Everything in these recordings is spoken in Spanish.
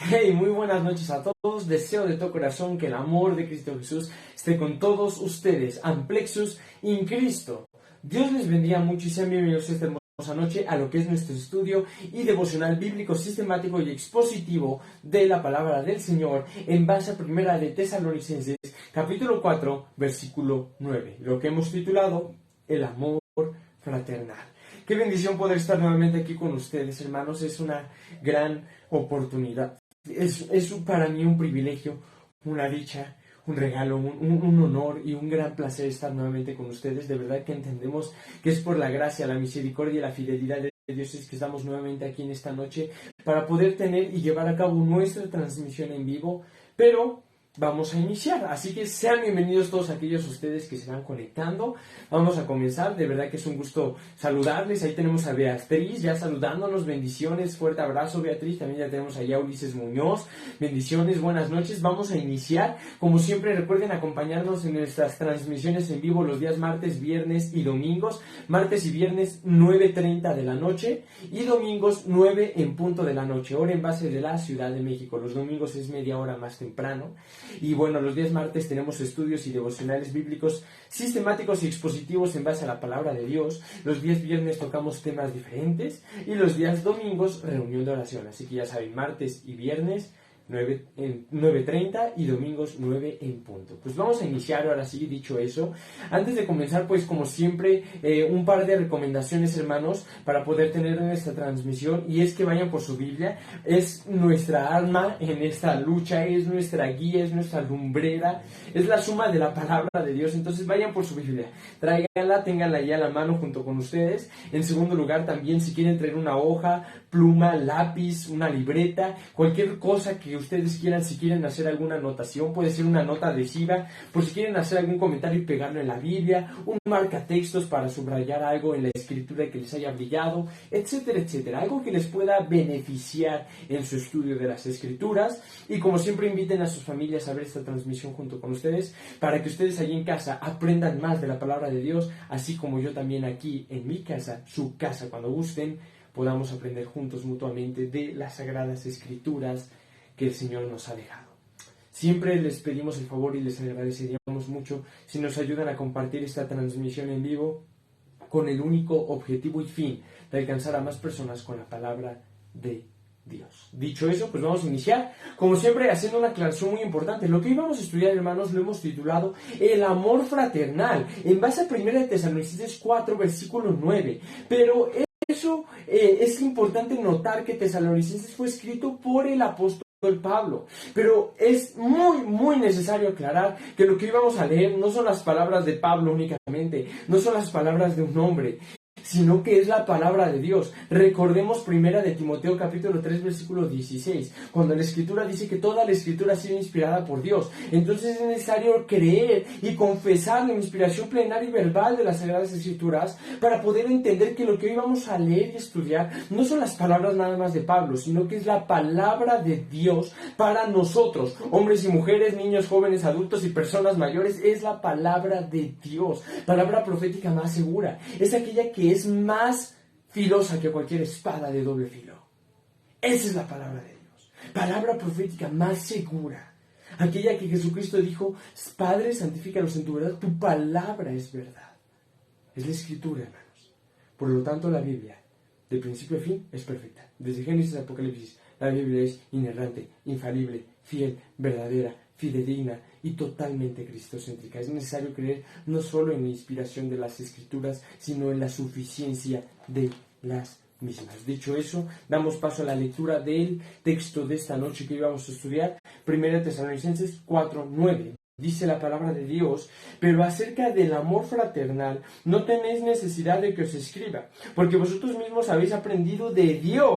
Hey, muy buenas noches a todos. Deseo de todo corazón que el amor de Cristo Jesús esté con todos ustedes. Amplexus in Cristo. Dios les bendiga mucho y sean bienvenidos esta hermosa noche a lo que es nuestro estudio y devocional bíblico sistemático y expositivo de la palabra del Señor en base a Primera de Tesalonicenses, capítulo 4, versículo 9. Lo que hemos titulado El amor fraternal. Qué bendición poder estar nuevamente aquí con ustedes, hermanos. Es una gran oportunidad. Es para mí un privilegio, una dicha, un regalo, un honor y un gran placer estar nuevamente con ustedes. De verdad que entendemos que es por la gracia, la misericordia y la fidelidad de Dios es que estamos nuevamente aquí en esta noche para poder tener y llevar a cabo nuestra transmisión en vivo. Pero vamos a iniciar, así que sean bienvenidos todos aquellos ustedes que se van conectando. Vamos a comenzar, de verdad que es un gusto saludarles. Ahí tenemos a Beatriz ya saludándonos, bendiciones, fuerte abrazo Beatriz. También ya tenemos allá a Ulises Muñoz, bendiciones, buenas noches. Vamos a iniciar, como siempre recuerden acompañarnos en nuestras transmisiones en vivo los días martes, viernes y domingos. Martes y viernes 9:30 de la noche y domingos 9 en punto de la noche, hora en base de la Ciudad de México. Los domingos es media hora más temprano. Y bueno, los días martes tenemos estudios y devocionales bíblicos sistemáticos y expositivos en base a la palabra de Dios. Los días viernes tocamos temas diferentes y los días domingos reunión de oración. Así que ya saben, martes y viernes 9:30 y domingos 9 en punto. Pues vamos a iniciar ahora sí, dicho eso. Antes de comenzar, pues como siempre, un par de recomendaciones, hermanos, para poder tener en esta transmisión, y es que vayan por su Biblia. Es nuestra arma en esta lucha, es nuestra guía, es nuestra lumbrera, es la suma de la palabra de Dios. Entonces vayan por su Biblia, tráiganla, ténganla ya a la mano junto con ustedes. En segundo lugar, también si quieren traer una hoja, pluma, lápiz, una libreta, cualquier cosa que ustedes quieran, si quieren hacer alguna anotación, puede ser una nota adhesiva, por si quieren hacer algún comentario y pegarlo en la Biblia, un marcatextos para subrayar algo en la escritura que les haya brillado, etcétera, etcétera, algo que les pueda beneficiar en su estudio de las escrituras. Y como siempre, inviten a sus familias a ver esta transmisión junto con ustedes, para que ustedes allí en casa aprendan más de la palabra de Dios, así como yo también aquí en mi casa, su casa, cuando gusten, podamos aprender juntos mutuamente de las sagradas escrituras que el Señor nos ha dejado. Siempre les pedimos el favor y les agradeceríamos mucho si nos ayudan a compartir esta transmisión en vivo con el único objetivo y fin de alcanzar a más personas con la palabra de Dios. Dicho eso, pues vamos a iniciar, como siempre, haciendo una aclaración muy importante. Lo que hoy vamos a estudiar, hermanos, lo hemos titulado El amor fraternal, en base a 1 de Tesalonicenses 4, versículo 9. Pero eso es importante notar que Tesalonicenses fue escrito por el apóstol Pablo, pero es muy necesario aclarar que lo que hoy vamos a leer no son las palabras de Pablo únicamente, no son las palabras de un hombre, sino que es la palabra de Dios. Recordemos Primera de Timoteo capítulo 3 versículo 16, cuando la Escritura dice que toda la Escritura ha sido inspirada por Dios. Entonces es necesario creer y confesar la inspiración plenaria y verbal de las Sagradas Escrituras para poder entender que lo que hoy vamos a leer y estudiar no son las palabras nada más de Pablo, sino que es la palabra de Dios para nosotros, hombres y mujeres, niños, jóvenes, adultos y personas mayores. Es la palabra de Dios, palabra profética más segura. Es aquella que es más filosa que cualquier espada de doble filo. Esa es la palabra de Dios, palabra profética más segura, aquella que Jesucristo dijo: Padre, santifícalos en tu verdad, tu palabra es verdad. Es la Escritura, hermanos. Por lo tanto, la Biblia, de principio a fin, es perfecta. Desde Génesis a Apocalipsis, la Biblia es inerrante, infalible, fiel, verdadera, fidedigna y totalmente cristocéntrica. Es necesario creer no solo en la inspiración de las Escrituras, sino en la suficiencia de las mismas. Dicho eso, damos paso a la lectura del texto de esta noche que íbamos a estudiar, 1 Tesalonicenses 4:9. Dice la palabra de Dios: pero acerca del amor fraternal no tenéis necesidad de que os escriba, porque vosotros mismos habéis aprendido de Dios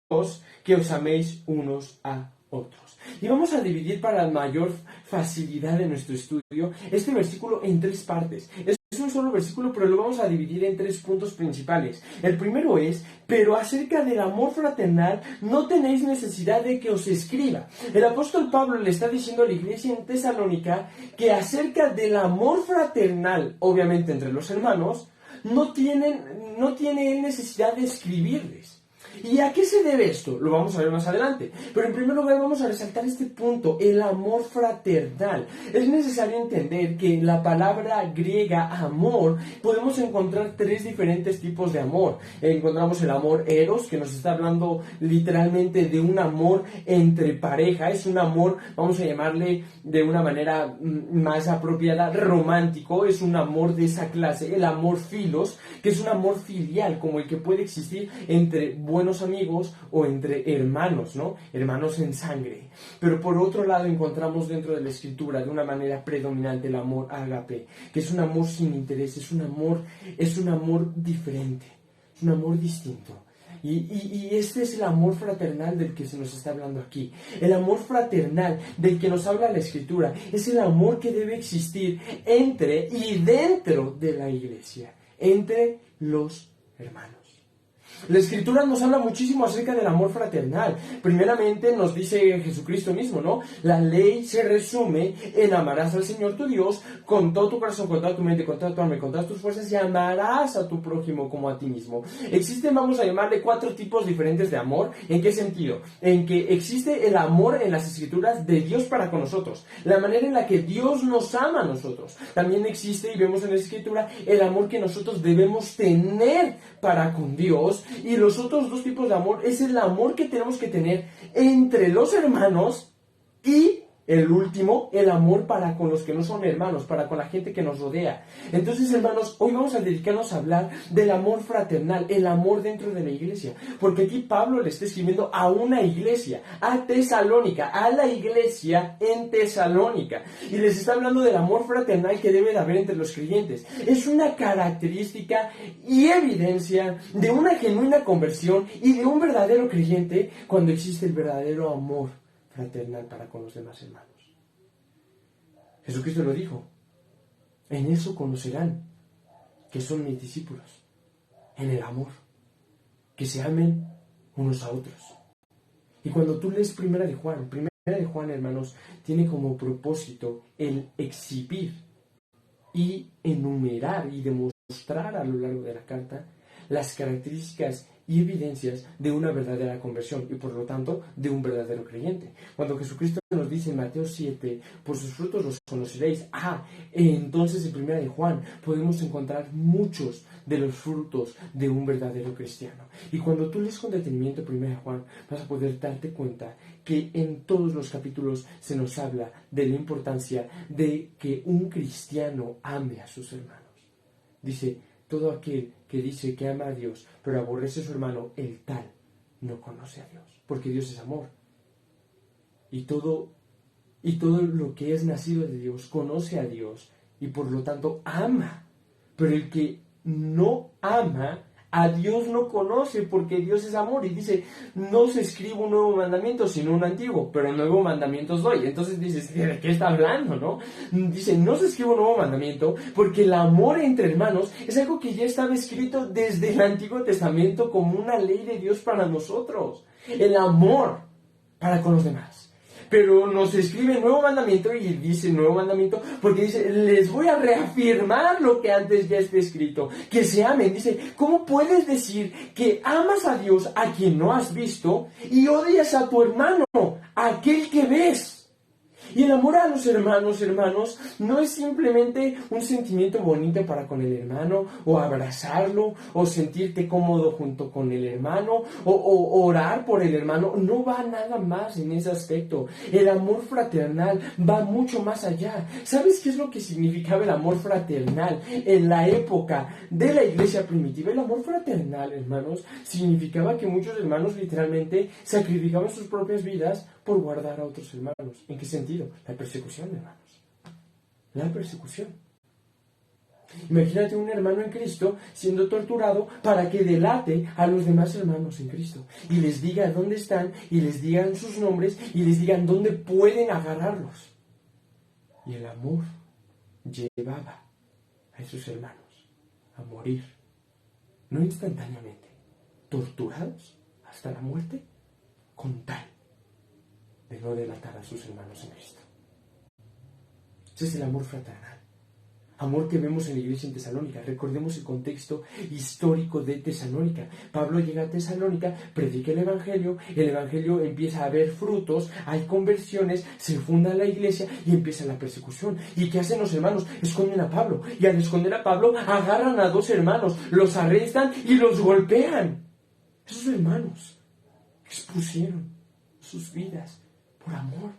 que os améis unos a otros. Y vamos a dividir para mayor facilidad de nuestro estudio este versículo en tres partes. Es un solo versículo, pero lo vamos a dividir en tres puntos principales. El primero es: pero acerca del amor fraternal no tenéis necesidad de que os escriba. El apóstol Pablo le está diciendo a la iglesia en Tesalónica que acerca del amor fraternal, obviamente entre los hermanos, no tiene él necesidad de escribirles. ¿Y a qué se debe esto? Lo vamos a ver más adelante. Pero en primer lugar vamos a resaltar este punto, el amor fraternal. Es necesario entender que en la palabra griega amor podemos encontrar tres diferentes tipos de amor. Encontramos el amor eros, que nos está hablando literalmente de un amor entre pareja. Es un amor, vamos a llamarle de una manera más apropiada, romántico. Es un amor de esa clase. El amor filos, que es un amor filial, como el que puede existir entre buenos amigos o entre hermanos, ¿no? Hermanos en sangre. Pero por otro lado encontramos dentro de la Escritura de una manera predominante el amor ágape, que es un amor sin interés, es un amor diferente, es un amor distinto. Y este es el amor fraternal del que se nos está hablando aquí. El amor fraternal del que nos habla la Escritura es el amor que debe existir entre y dentro de la iglesia, entre los hermanos. La Escritura nos habla muchísimo acerca del amor fraternal. Primeramente nos dice Jesucristo mismo, ¿no? La ley se resume en amarás al Señor tu Dios con todo tu corazón, con toda tu mente, con toda tu alma y con todas tus fuerzas, y amarás a tu prójimo como a ti mismo. Existen, vamos a llamarle, 4 tipos diferentes de amor. ¿En qué sentido? En que existe el amor en las Escrituras de Dios para con nosotros, la manera en la que Dios nos ama a nosotros. También existe, y vemos en la Escritura, el amor que nosotros debemos tener para con Dios. Y los otros 2 tipos de amor es el amor que tenemos que tener entre los hermanos y el último, el amor para con los que no son hermanos, para con la gente que nos rodea. Entonces, hermanos, hoy vamos a dedicarnos a hablar del amor fraternal, el amor dentro de la iglesia. Porque aquí Pablo le está escribiendo a una iglesia, a Tesalónica, a la iglesia en Tesalónica. Y les está hablando del amor fraternal que debe de haber entre los creyentes. Es una característica y evidencia de una genuina conversión y de un verdadero creyente cuando existe el verdadero amor fraternal para con los demás hermanos. Jesucristo lo dijo: en eso conocerán que son mis discípulos, en el amor, que se amen unos a otros. Y cuando tú lees Primera de Juan, hermanos, tiene como propósito el exhibir y enumerar y demostrar a lo largo de la carta las características y evidencias de una verdadera conversión y por lo tanto de un verdadero creyente. Cuando Jesucristo nos dice en Mateo 7, por sus frutos los conoceréis, entonces en Primera de Juan podemos encontrar muchos de los frutos de un verdadero cristiano. Y cuando tú lees con detenimiento Primera de Juan, vas a poder darte cuenta que en todos los capítulos se nos habla de la importancia de que un cristiano ame a sus hermanos. Dice: todo aquel que dice que ama a Dios, pero aborrece a su hermano, el tal no conoce a Dios, porque Dios es amor. Y todo lo que es nacido de Dios conoce a Dios y por lo tanto ama. Pero el que no ama a Dios no conoce, porque Dios es amor. Y dice: no os escribo un nuevo mandamiento, sino un antiguo, pero un nuevo mandamiento os doy. Entonces dices: ¿de qué está hablando, no? Dice: no os escribo un nuevo mandamiento, porque el amor entre hermanos es algo que ya estaba escrito desde el Antiguo Testamento como una ley de Dios para nosotros. El amor para con los demás. Pero nos escribe nuevo mandamiento, y dice nuevo mandamiento porque dice: les voy a reafirmar lo que antes ya está escrito, que se amen. Dice: ¿cómo puedes decir que amas a Dios a quien no has visto y odias a tu hermano, a aquel que ves? Y el amor a los hermanos, no es simplemente un sentimiento bonito para con el hermano, o abrazarlo, o sentirte cómodo junto con el hermano, o orar por el hermano. No va nada más en ese aspecto. El amor fraternal va mucho más allá. ¿Sabes qué es lo que significaba el amor fraternal en la época de la iglesia primitiva? El amor fraternal, hermanos, significaba que muchos hermanos literalmente sacrificaban sus propias vidas por guardar a otros hermanos. ¿En qué sentido? La persecución, hermanos. La persecución. Imagínate un hermano en Cristo siendo torturado para que delate a los demás hermanos en Cristo y les diga dónde están, y les digan sus nombres, y les digan dónde pueden agarrarlos. Y el amor llevaba a esos hermanos a morir, no instantáneamente, torturados hasta la muerte, con tal no delatar a sus hermanos en Cristo. Ese es el amor fraternal. Amor que vemos en la iglesia en Tesalónica. Recordemos el contexto histórico de Tesalónica. Pablo llega a Tesalónica, predica el Evangelio empieza a haber frutos, hay conversiones, se funda la iglesia y empieza la persecución. ¿Y qué hacen los hermanos? Esconden a Pablo. Y al esconder a Pablo, agarran a 2 hermanos, los arrestan y los golpean. Esos hermanos expusieron sus vidas por amor.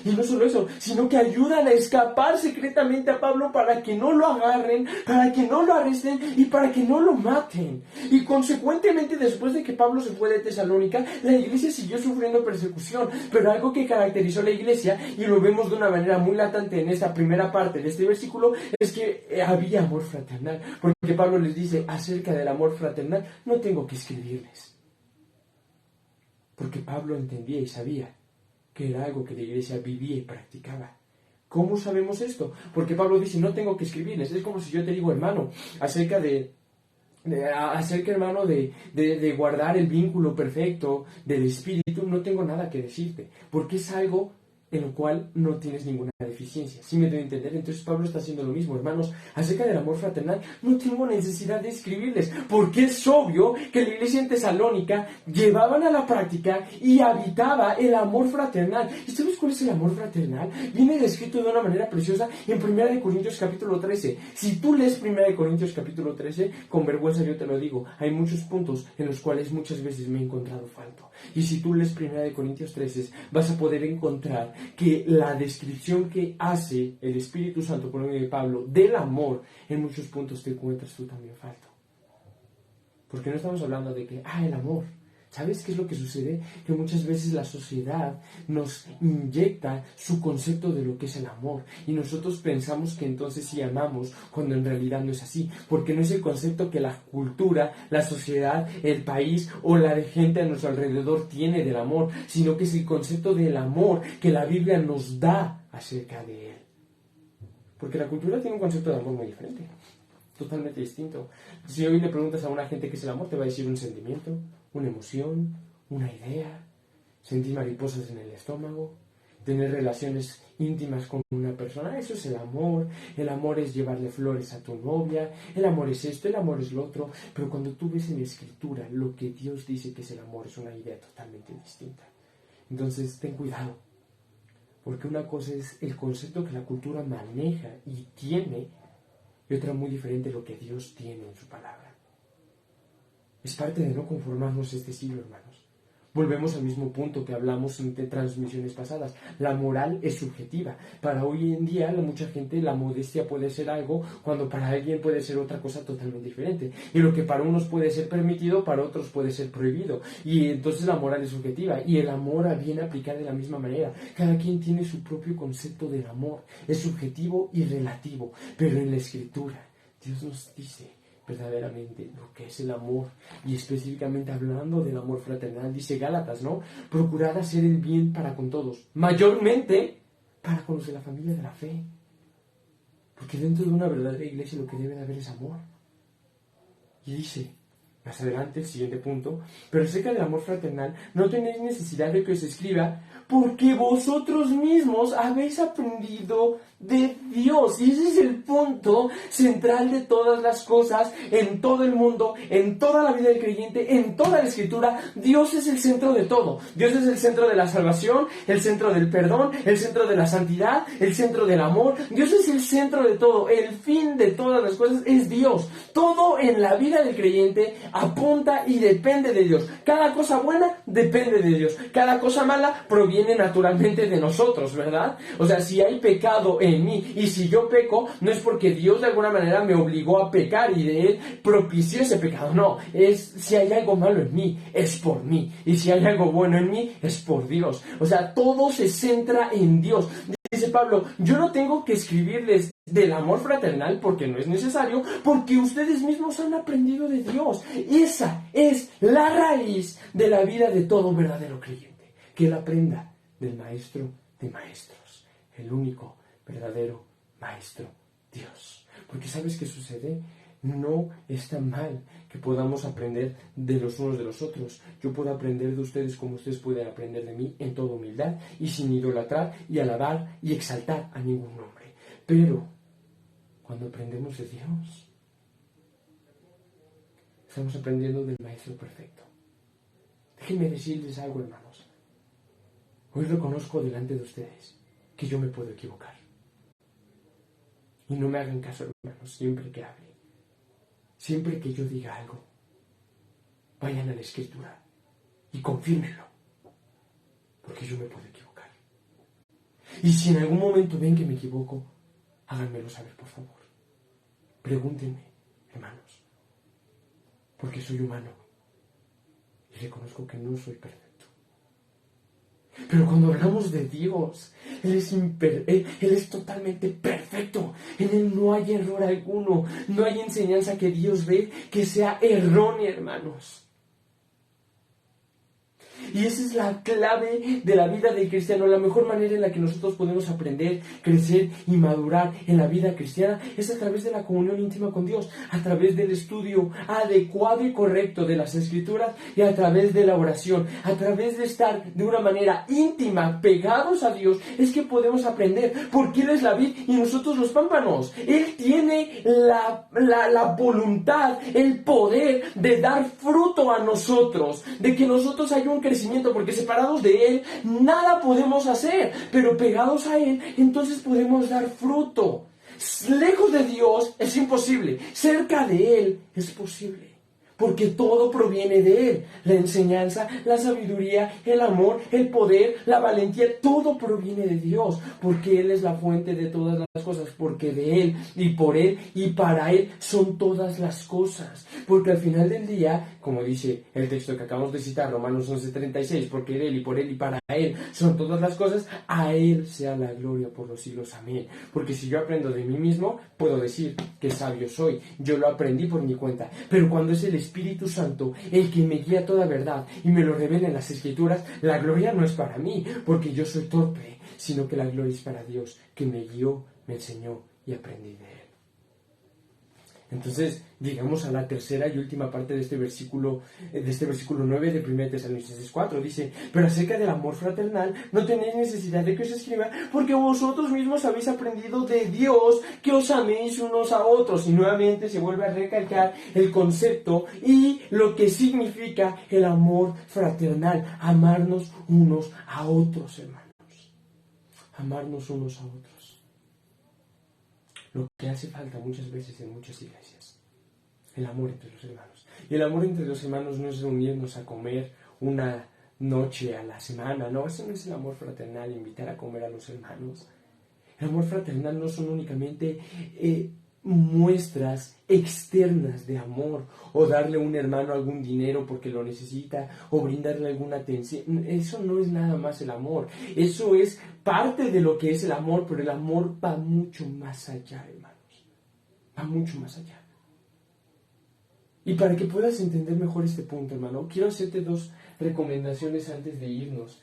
Y no solo eso, sino que ayudan a escapar secretamente a Pablo para que no lo agarren, para que no lo arresten y para que no lo maten. Y consecuentemente, después de que Pablo se fue de Tesalónica, la iglesia siguió sufriendo persecución. Pero algo que caracterizó a la iglesia, y lo vemos de una manera muy latente en esta primera parte de este versículo, es que había amor fraternal. Porque Pablo les dice acerca del amor fraternal, no tengo que escribirles. Porque Pablo entendía y sabía que era algo que la iglesia vivía y practicaba. ¿Cómo sabemos esto? Porque Pablo dice, no tengo que escribirles. Es como si yo te digo, hermano, acerca de guardar el vínculo perfecto del Espíritu, no tengo nada que decirte, porque es algo en lo cual no tienes ninguna deficiencia. ¿Sí me doy a entender? Entonces Pablo está haciendo lo mismo, hermanos. Acerca del amor fraternal, no tengo necesidad de escribirles, porque es obvio que la iglesia en Tesalónica llevaban a la práctica y habitaba el amor fraternal. ¿Y sabes cuál es el amor fraternal? Viene descrito de una manera preciosa en 1 Corintios capítulo 13. Si tú lees 1 Corintios capítulo 13, con vergüenza yo te lo digo, hay muchos puntos en los cuales muchas veces me he encontrado falto. Y si tú lees 1 Corintios 13, vas a poder encontrar que la descripción que hace el Espíritu Santo por medio de Pablo del amor, en muchos puntos te encuentras tú también falto. Porque no estamos hablando de que, el amor. ¿Sabes qué es lo que sucede? Que muchas veces la sociedad nos inyecta su concepto de lo que es el amor. Y nosotros pensamos que entonces sí amamos, cuando en realidad no es así. Porque no es el concepto que la cultura, la sociedad, el país o la de gente a nuestro alrededor tiene del amor, sino que es el concepto del amor que la Biblia nos da acerca de él. Porque la cultura tiene un concepto de amor muy diferente, totalmente distinto. Si hoy le preguntas a una gente qué es el amor, te va a decir un sentimiento, una emoción, una idea, sentir mariposas en el estómago, tener relaciones íntimas con una persona. Eso es el amor. El amor es llevarle flores a tu novia, el amor es esto, el amor es lo otro. Pero cuando tú ves en la Escritura lo que Dios dice que es el amor, es una idea totalmente distinta. Entonces ten cuidado, porque una cosa es el concepto que la cultura maneja y tiene, y otra muy diferente lo que Dios tiene en su palabra. Es parte de no conformarnos este siglo, hermanos. Volvemos al mismo punto que hablamos en transmisiones pasadas. La moral es subjetiva. Para hoy en día, mucha gente, la modestia puede ser algo, cuando para alguien puede ser otra cosa totalmente diferente. Y lo que para unos puede ser permitido, para otros puede ser prohibido. Y entonces la moral es subjetiva. Y el amor viene a aplicar de la misma manera. Cada quien tiene su propio concepto del amor. Es subjetivo y relativo. Pero en la Escritura, Dios nos dice verdaderamente lo que es el amor, y específicamente hablando del amor fraternal, dice Gálatas, ¿no? Procurad hacer el bien para con todos, mayormente para con los de la familia de la fe, porque dentro de una verdadera iglesia lo que debe de haber es amor. Y dice más adelante, el siguiente punto, pero acerca del amor fraternal, no tenéis necesidad de que os escriba, porque vosotros mismos habéis aprendido de Dios. Y ese es el punto central de todas las cosas, en todo el mundo, en toda la vida del creyente, en toda la Escritura. Dios es el centro de todo. Dios es el centro de la salvación, el centro del perdón, el centro de la santidad, el centro del amor. Dios es el centro de todo. El fin de todas las cosas es Dios. Todo en la vida del creyente apunta y depende de Dios. Cada cosa buena depende de Dios. Cada cosa mala proviene naturalmente de nosotros, ¿verdad? O sea, si hay pecado en mí y si yo peco, no es porque Dios de alguna manera me obligó a pecar y de Él propició ese pecado. No, es si hay algo malo en mí, es por mí. Y si hay algo bueno en mí, es por Dios. O sea, todo se centra en Dios. Dice Pablo, yo no tengo que escribirles del amor fraternal porque no es necesario, porque ustedes mismos han aprendido de Dios. Esa es la raíz de la vida de todo verdadero creyente, que él aprenda del maestro de maestros, el único verdadero maestro, Dios. Porque ¿sabes qué sucede? No está mal que podamos aprender de los unos de los otros. Yo puedo aprender de ustedes como ustedes pueden aprender de mí, en toda humildad y sin idolatrar y alabar y exaltar a ningún hombre. Pero cuando aprendemos de Dios, estamos aprendiendo del Maestro perfecto. Déjenme decirles algo, hermanos. Hoy reconozco delante de ustedes que yo me puedo equivocar. Y no me hagan caso, hermanos, siempre que hable. Siempre que yo diga algo, vayan a la Escritura y confírmenlo. Porque yo me puedo equivocar. Y si en algún momento ven que me equivoco, háganmelo saber, por favor. Pregúntenme, hermanos. Porque soy humano. Y reconozco que no soy perfecto. Pero cuando hablamos de Dios, Él es totalmente perfecto. En Él no hay error alguno. No hay enseñanza que Dios dé que sea errónea, hermanos. Y esa es la clave de la vida del cristiano. La mejor manera en la que nosotros podemos aprender, crecer y madurar en la vida cristiana es a través de la comunión íntima con Dios, a través del estudio adecuado y correcto de las Escrituras y a través de la oración, a través de estar de una manera íntima, pegados a Dios, es que podemos aprender, porque Él es la vid y nosotros los pámpanos. Él tiene la voluntad, el poder de dar fruto a nosotros, de que nosotros haya un crecimiento, porque separados de Él nada podemos hacer, pero pegados a Él entonces podemos dar fruto. Lejos de Dios es imposible, cerca de Él es posible, porque todo proviene de Él. La enseñanza, la sabiduría, el amor, el poder, la valentía, todo proviene de Dios, porque Él es la fuente de todas las cosas, porque de Él y por Él y para Él son todas las cosas. Porque al final del día, como dice el texto que acabamos de citar, Romanos 11:36, porque de Él y por Él y para Él son todas las cosas, a Él sea la gloria por los siglos. Amén. Porque si yo aprendo de mí mismo, puedo decir que sabio soy. Yo lo aprendí por mi cuenta. Pero cuando es el Espíritu Santo el que me guía a toda verdad y me lo revela en las Escrituras, la gloria no es para mí, porque yo soy torpe, sino que la gloria es para Dios, que me guió, me enseñó y aprendí de Él. Entonces, llegamos a la tercera y última parte de este versículo 9 de 1 Tesalonicenses 4. Dice: pero acerca del amor fraternal no tenéis necesidad de que os escriba, porque vosotros mismos habéis aprendido de Dios que os améis unos a otros. Y nuevamente se vuelve a recalcar el concepto y lo que significa el amor fraternal. Amarnos unos a otros, hermanos. Amarnos unos a otros. Lo que hace falta muchas veces en muchas iglesias, el amor entre los hermanos. Y el amor entre los hermanos no es reunirnos a comer una noche a la semana, no, eso no es el amor fraternal, invitar a comer a los hermanos. El amor fraternal no son únicamente muestras externas de amor, o darle a un hermano algún dinero porque lo necesita, o brindarle alguna atención. Eso no es nada más el amor. Eso es parte de lo que es el amor, pero el amor va mucho más allá, hermanos. Va mucho más allá. Y para que puedas entender mejor este punto, hermano, quiero hacerte dos recomendaciones antes de irnos.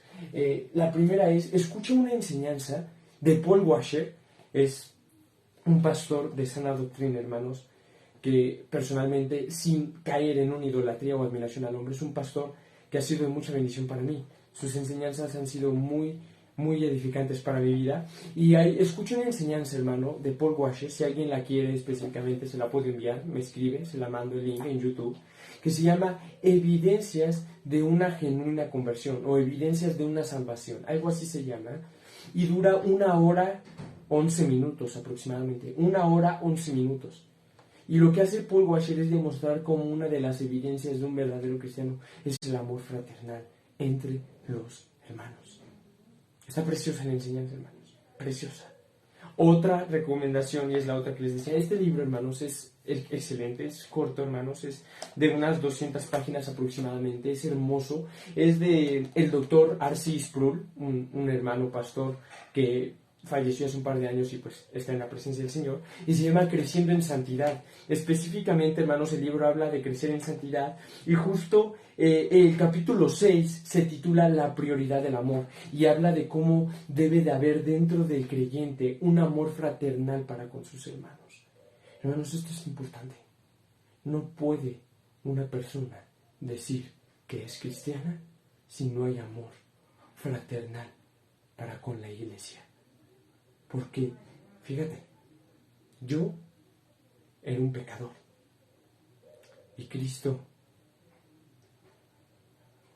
La primera es: escucha una enseñanza de Paul Washer. Es un pastor de sana doctrina, hermanos, que personalmente, sin caer en una idolatría o admiración al hombre, es un pastor que ha sido de mucha bendición para mí. Sus enseñanzas han sido muy edificantes para mi vida. Y escuché una enseñanza, hermano, de Paul Washer. Si alguien la quiere específicamente, se la puedo enviar, me escribe, se la mando el link en YouTube, que se llama Evidencias de una genuina conversión, o Evidencias de una salvación, algo así se llama, y dura 1 hora 11 minutos aproximadamente, 1 hora 11 minutos. Y lo que hace Paul Washer es demostrar cómo una de las evidencias de un verdadero cristiano es el amor fraternal entre los hermanos. Está preciosa la enseñanza, hermanos, preciosa. Otra recomendación, y es la otra que les decía, este libro, hermanos, es excelente, es corto, hermanos, es de unas 200 páginas aproximadamente, es hermoso, es de el doctor R.C. Sproul, un hermano pastor que falleció hace un par de años y pues está en la presencia del Señor, y se llama Creciendo en Santidad. Específicamente, hermanos, el libro habla de crecer en santidad, y justo el capítulo 6 se titula La prioridad del amor, y habla de cómo debe de haber dentro del creyente un amor fraternal para con sus hermanos. Hermanos, esto es importante. No puede una persona decir que es cristiana si no hay amor fraternal para con la iglesia. Porque, fíjate, yo era un pecador. Y Cristo,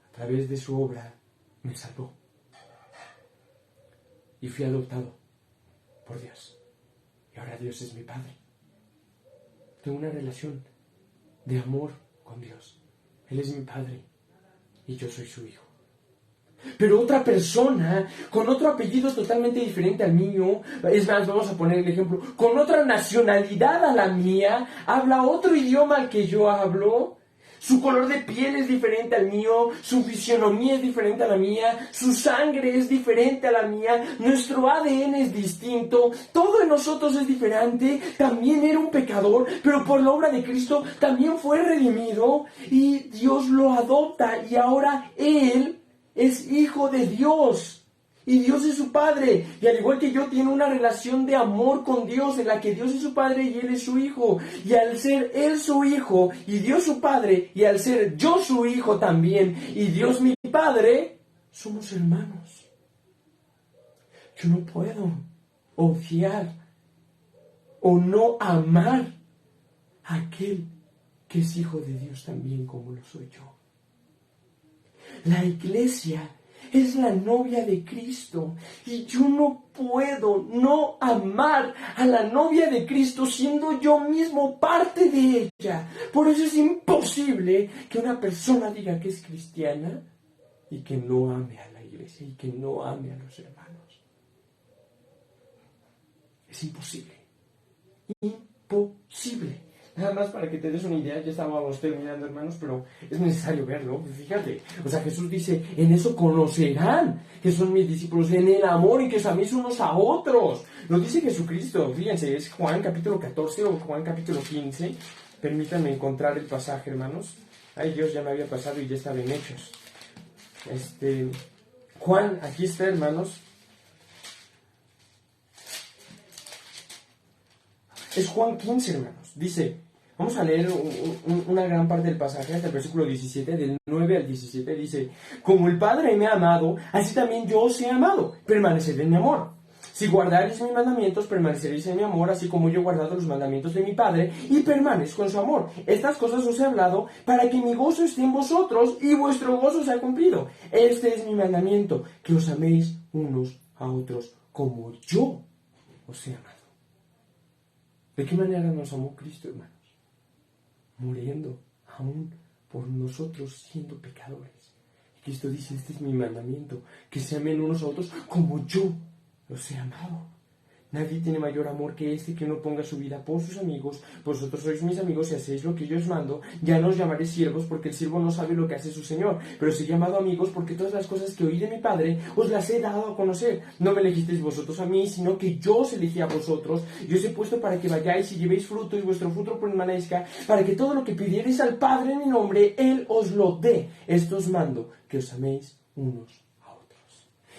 a través de su obra, me salvó. Y fui adoptado por Dios. Y ahora Dios es mi Padre. Tengo una relación de amor con Dios. Él es mi Padre y yo soy su hijo. Pero otra persona con otro apellido totalmente diferente al mío, es más, vamos a poner el ejemplo, con otra nacionalidad a la mía, habla otro idioma al que yo hablo, su color de piel es diferente al mío, su fisionomía es diferente a la mía, su sangre es diferente a la mía, nuestro ADN es distinto, todo en nosotros es diferente, también era un pecador, pero por la obra de Cristo también fue redimido y Dios lo adopta y ahora Él es hijo de Dios. Y Dios es su Padre. Y al igual que yo, tiene una relación de amor con Dios en la que Dios es su Padre y Él es su Hijo. Y al ser Él su Hijo y Dios su Padre, y al ser yo su Hijo también y Dios mi Padre, somos hermanos. Yo no puedo odiar o no amar a aquel que es hijo de Dios también como lo soy yo. La iglesia es la novia de Cristo y yo no puedo no amar a la novia de Cristo siendo yo mismo parte de ella. Por eso es imposible que una persona diga que es cristiana y que no ame a la iglesia y que no ame a los hermanos. Es imposible. Imposible. Nada más para que te des una idea, ya estábamos terminando, hermanos, pero es necesario verlo. Fíjate, o sea, Jesús dice, en eso conocerán que son mis discípulos, en el amor y que os améis unos a otros. Lo dice Jesucristo, fíjense, es Juan capítulo 14 o Juan capítulo 15. Permítanme encontrar el pasaje, hermanos. Ay, Dios, ya me había pasado y ya estaba en Hechos. Juan, aquí está, hermanos. Es Juan 15, hermanos. Dice, vamos a leer una gran parte del pasaje, hasta el versículo 17, del 9 al 17, dice, como el Padre me ha amado, así también yo os he amado, permaneced en mi amor. Si guardaréis mis mandamientos, permaneceréis en mi amor, así como yo he guardado los mandamientos de mi Padre, y permanezco en su amor. Estas cosas os he hablado, para que mi gozo esté en vosotros, y vuestro gozo sea cumplido. Este es mi mandamiento, que os améis unos a otros, como yo os he amado. ¿De qué manera nos amó Cristo, hermanos? Muriendo aún por nosotros siendo pecadores. Y Cristo dice, este es mi mandamiento, que se amen unos a otros como yo los he amado. Nadie tiene mayor amor que este, que uno ponga su vida por sus amigos. Vosotros sois mis amigos y hacéis lo que yo os mando. Ya no os llamaré siervos, porque el siervo no sabe lo que hace su señor. Pero os he llamado amigos, porque todas las cosas que oí de mi Padre os las he dado a conocer. No me elegisteis vosotros a mí, sino que yo os elegí a vosotros. Y os he puesto para que vayáis y llevéis fruto, y vuestro fruto permanezca, para que todo lo que pidierais al Padre en mi nombre, Él os lo dé. Esto os mando, que os améis unos.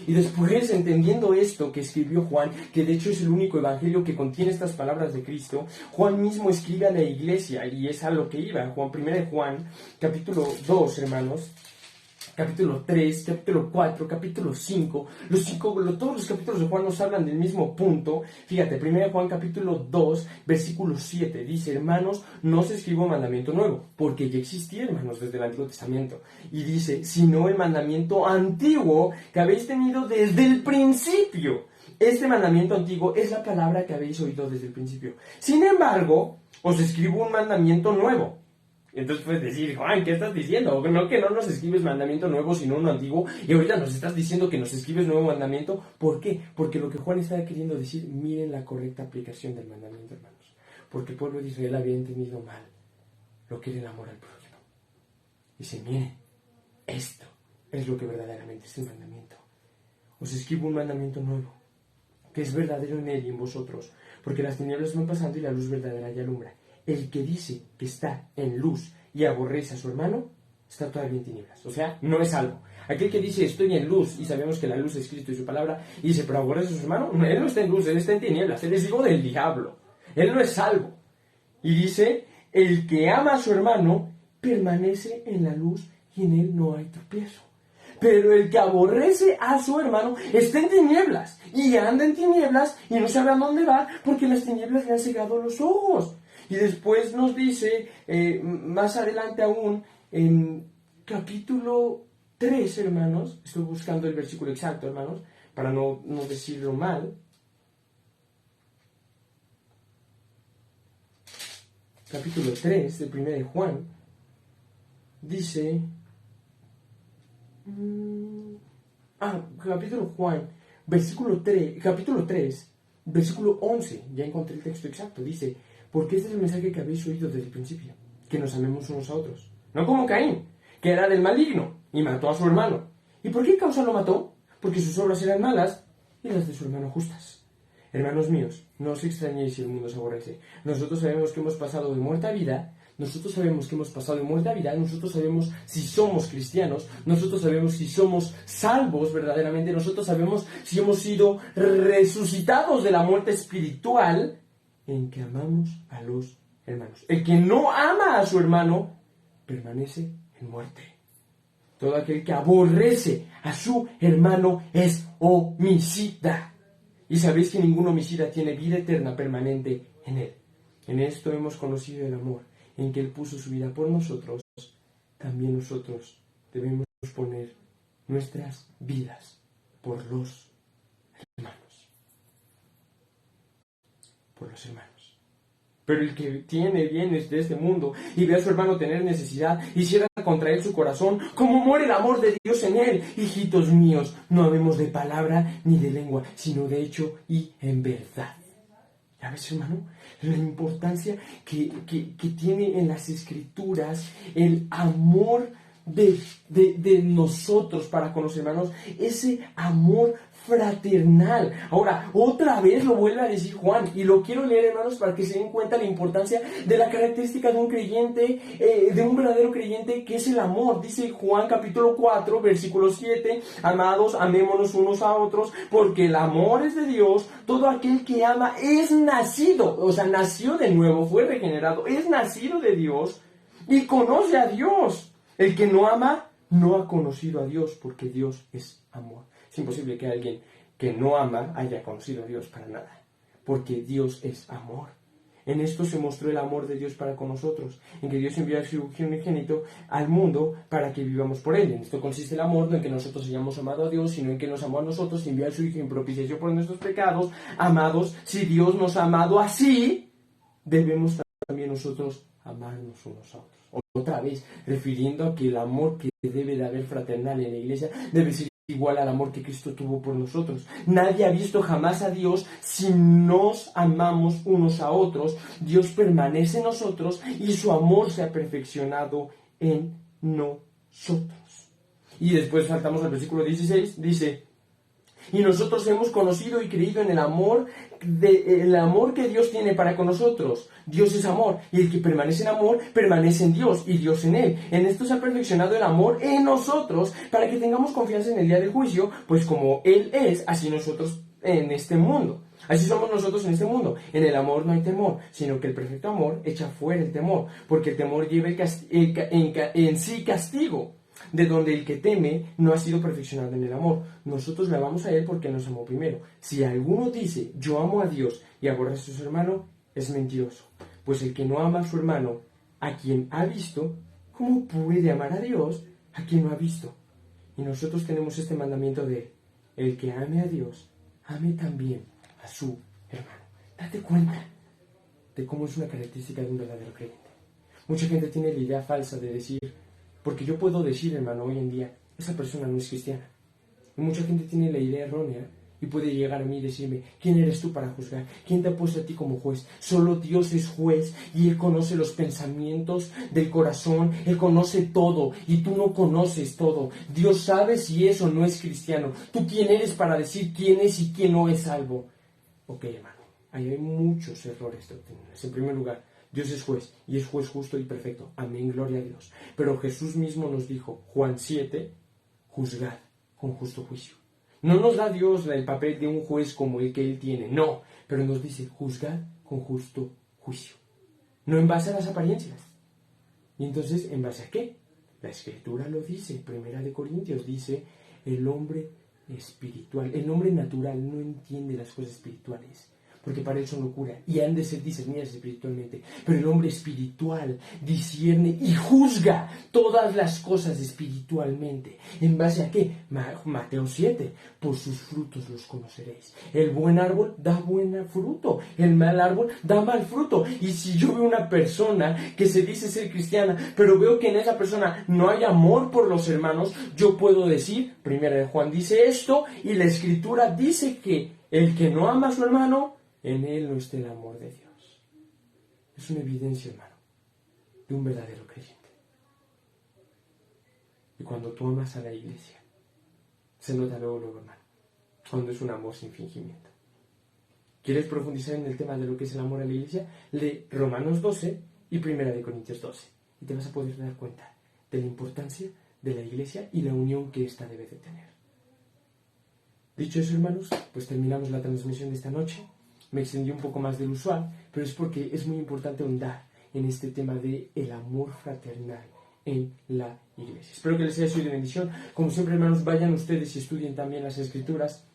Y después, entendiendo esto que escribió Juan, que de hecho es el único evangelio que contiene estas palabras de Cristo, Juan mismo escribe a la iglesia, y es a lo que iba. Juan, 1 Juan, capítulo 2, hermanos, capítulo 3, capítulo 4, capítulo 5, todos los capítulos de Juan nos hablan del mismo punto. Fíjate, 1 Juan capítulo 2, versículo 7, dice, hermanos, no os escribo mandamiento nuevo, porque ya existía, hermanos, desde el Antiguo Testamento. Y dice, sino el mandamiento antiguo que habéis tenido desde el principio. Este mandamiento antiguo es la palabra que habéis oído desde el principio. Sin embargo, os escribo un mandamiento nuevo. Entonces puedes decir, Juan, ¿qué estás diciendo? No, que no nos escribes mandamiento nuevo, sino uno antiguo, y ahorita nos estás diciendo que nos escribes nuevo mandamiento. ¿Por qué? Porque lo que Juan está queriendo decir, miren la correcta aplicación del mandamiento, hermanos. Porque el pueblo de Israel había entendido mal lo que era el amor al prójimo. Dice, miren, esto es lo que verdaderamente es el mandamiento. Os escribo un mandamiento nuevo, que es verdadero en él y en vosotros, porque las tinieblas van pasando y la luz verdadera ya alumbra. El que dice que está en luz y aborrece a su hermano, está todavía en tinieblas. O sea, no es salvo. Aquel que dice estoy en luz, y sabemos que la luz es Cristo y su palabra, y dice pero aborrece a su hermano, él no está en luz, él está en tinieblas, él es hijo del diablo. Él no es salvo. Y dice, el que ama a su hermano permanece en la luz y en él no hay tropiezo. Pero el que aborrece a su hermano está en tinieblas y anda en tinieblas y no sabe a dónde va porque las tinieblas le han cegado los ojos. Y después nos dice, más adelante aún, en capítulo 3, hermanos, estoy buscando el versículo exacto, hermanos, para no decirlo mal. Capítulo 3 del 1 de Juan, dice... capítulo Juan, capítulo 3, versículo 11, ya encontré el texto exacto, dice, porque este es el mensaje que habéis oído desde el principio, que nos amemos unos a otros, no como Caín, que era del maligno, y mató a su hermano. ¿Y por qué causa lo mató? Porque sus obras eran malas, y las de su hermano justas. Hermanos míos, no os extrañéis si el mundo se aborrece. Nosotros sabemos que hemos pasado de muerte a vida. Nosotros sabemos que hemos pasado de muerte a vida. Nosotros sabemos si somos cristianos. Nosotros sabemos si somos salvos verdaderamente. Nosotros sabemos si hemos sido resucitados de la muerte espiritual en que amamos a los hermanos. El que no ama a su hermano permanece en muerte. Todo aquel que aborrece a su hermano es homicida. Y sabéis que ningún homicida tiene vida eterna permanente en él. En esto hemos conocido el amor, en que Él puso su vida por nosotros. También nosotros debemos poner nuestras vidas por los hermanos. Por los hermanos. Pero el que tiene bienes de este mundo y ve a su hermano tener necesidad y cierra contra él su corazón, ¿cómo muere el amor de Dios en él? Hijitos míos, no habemos de palabra ni de lengua, sino de hecho y en verdad. ¿Ya ves, hermano? La importancia que tiene en las Escrituras el amor de nosotros para con los hermanos, ese amor fraternal. Ahora, otra vez lo vuelve a decir Juan, y lo quiero leer, hermanos, para que se den cuenta la importancia de la característica de un creyente, de un verdadero creyente, que es el amor. Dice Juan capítulo 4, versículo 7, amados, amémonos unos a otros, porque el amor es de Dios. Todo aquel que ama es nacido, o sea, nació de nuevo, fue regenerado, es nacido de Dios y conoce a Dios. El que no ama no ha conocido a Dios, porque Dios es amor. Es imposible que alguien que no ama haya conocido a Dios para nada, porque Dios es amor. En esto se mostró el amor de Dios para con nosotros, en que Dios envió a su Hijo unigénito al mundo para que vivamos por Él. En esto consiste el amor, no en que nosotros hayamos amado a Dios, sino en que nos amó a nosotros, envió a su Hijo en propiciación por nuestros pecados. Amados, si Dios nos ha amado así, debemos también nosotros amarnos unos a otros. Otra vez, refiriendo a que el amor que debe de haber fraternal en la iglesia debe ser igual al amor que Cristo tuvo por nosotros. Nadie ha visto jamás a Dios. Si nos amamos unos a otros, Dios permanece en nosotros y su amor se ha perfeccionado en nosotros. Y después saltamos al versículo 16, dice: y nosotros hemos conocido y creído en el amor que Dios tiene para con nosotros. Dios es amor, y el que permanece en amor, permanece en Dios, y Dios en él. En esto se ha perfeccionado el amor en nosotros, para que tengamos confianza en el día del juicio, pues como Él es, así nosotros en este mundo. Así somos nosotros en este mundo. En el amor no hay temor, sino que el perfecto amor echa fuera el temor, porque el temor lleva en sí castigo, de donde el que teme no ha sido perfeccionado en el amor. Nosotros le amamos a Él porque nos amó primero. Si alguno dice, yo amo a Dios, y aborrece a su hermano, es mentiroso. Pues el que no ama a su hermano, a quien ha visto, ¿cómo puede amar a Dios a quien no ha visto? Y nosotros tenemos este mandamiento de: el que ame a Dios, ame también a su hermano. Date cuenta de cómo es una característica de un verdadero creyente. Mucha gente tiene la idea falsa de decir, porque yo puedo decir, hermano, hoy en día, esa persona no es cristiana. Y mucha gente tiene la idea errónea y puede llegar a mí y decirme, ¿quién eres tú para juzgar? ¿Quién te ha puesto a ti como juez? Solo Dios es juez y Él conoce los pensamientos del corazón. Él conoce todo y tú no conoces todo. Dios sabe si es o no es cristiano. ¿Tú quién eres para decir quién es y quién no es salvo? Ok, hermano, ahí hay muchos errores doctrinales. En primer lugar, Dios es juez, y es juez justo y perfecto. Amén, gloria a Dios. Pero Jesús mismo nos dijo, Juan 7, juzgad con justo juicio. No nos da Dios el papel de un juez como el que Él tiene, no. Pero nos dice, juzgad con justo juicio. No en base a las apariencias. Y entonces, ¿en base a qué? La Escritura lo dice, 1 Corintios dice, el hombre espiritual, el hombre natural no entiende las cosas espirituales, porque para él son locura, y han de ser discernidas espiritualmente. Pero el hombre espiritual discierne y juzga todas las cosas espiritualmente. ¿En base a qué? Mateo 7, por sus frutos los conoceréis. El buen árbol da buen fruto, el mal árbol da mal fruto. Y si yo veo una persona que se dice ser cristiana, pero veo que en esa persona no hay amor por los hermanos, yo puedo decir, primera de Juan dice esto, y la escritura dice que el que no ama a su hermano, en él no está el amor de Dios. Es una evidencia, hermano, de un verdadero creyente. Y cuando tú amas a la iglesia, se nota luego, hermano, cuando es un amor sin fingimiento. ¿Quieres profundizar en el tema de lo que es el amor a la iglesia? Lee Romanos 12 y Primera de Corintios 12. Y te vas a poder dar cuenta de la importancia de la iglesia y la unión que ésta debe de tener. Dicho eso, hermanos, pues terminamos la transmisión de esta noche. Me extendí un poco más del usual, pero es porque es muy importante ahondar en este tema de el amor fraternal en la iglesia. Espero que les haya sido de bendición. Como siempre, hermanos, vayan ustedes y estudien también las Escrituras.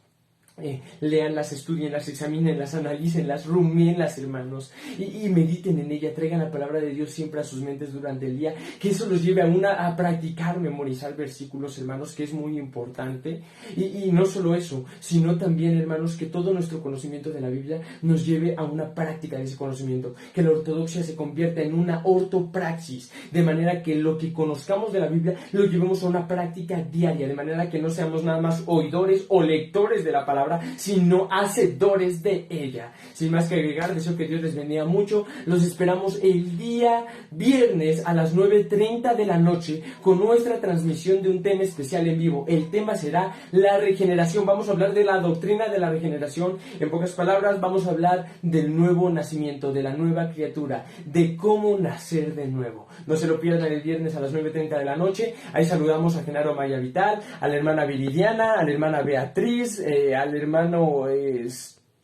Léanlas, estudienlas, examínenlas, analícenlas, rumíenlas, hermanos, y mediten en ella, traigan la palabra de Dios siempre a sus mentes durante el día, que eso los lleve a practicar, memorizar versículos, hermanos, que es muy importante, y no solo eso, sino también, hermanos, que todo nuestro conocimiento de la Biblia nos lleve a una práctica de ese conocimiento, que la ortodoxia se convierta en una ortopraxis, de manera que lo que conozcamos de la Biblia lo llevemos a una práctica diaria, de manera que no seamos nada más oidores o lectores de la palabra, sino hacedores de ella. Sin más que agregar, deseo que Dios les bendiga mucho. Los esperamos el día viernes a las 9:30 de la noche con nuestra transmisión de un tema especial en vivo. El tema será la regeneración. Vamos a hablar de la doctrina de la regeneración. En pocas palabras, vamos a hablar del nuevo nacimiento, de la nueva criatura, de cómo nacer de nuevo. No se lo pierdan el viernes a las 9:30 de la noche. Ahí saludamos a Genaro Maya Vital, a la hermana Viridiana, a la hermana Beatriz, al hermano,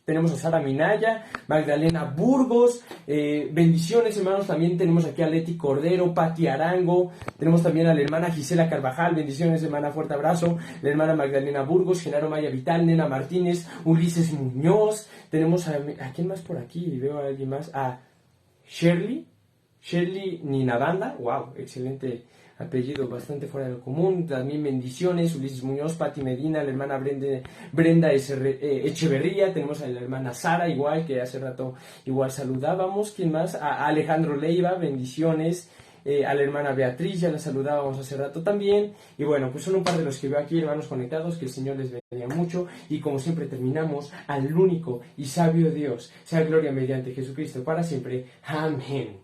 tenemos a Sara Minaya, Magdalena Burgos, bendiciones, hermanos. También tenemos aquí a Leti Cordero, Pati Arango, tenemos también a la hermana Gisela Carvajal, bendiciones, hermana, fuerte abrazo, la hermana Magdalena Burgos, Genaro Maya Vital, Nena Martínez, Ulises Muñoz, tenemos a quién más por aquí, veo a alguien más, a Shirley Ninabanda, wow, excelente apellido, bastante fuera de lo común. También bendiciones, Ulises Muñoz, Pati Medina, la hermana Brenda Echeverría, tenemos a la hermana Sara, igual, que hace rato igual saludábamos. ¿Quién más? A Alejandro Leiva, bendiciones. A la hermana Beatriz, ya la saludábamos hace rato también. Y bueno, pues son un par de los que veo aquí, hermanos conectados, que el Señor les bendiga mucho. Y como siempre terminamos, al único y sabio Dios, sea gloria mediante Jesucristo para siempre. Amén.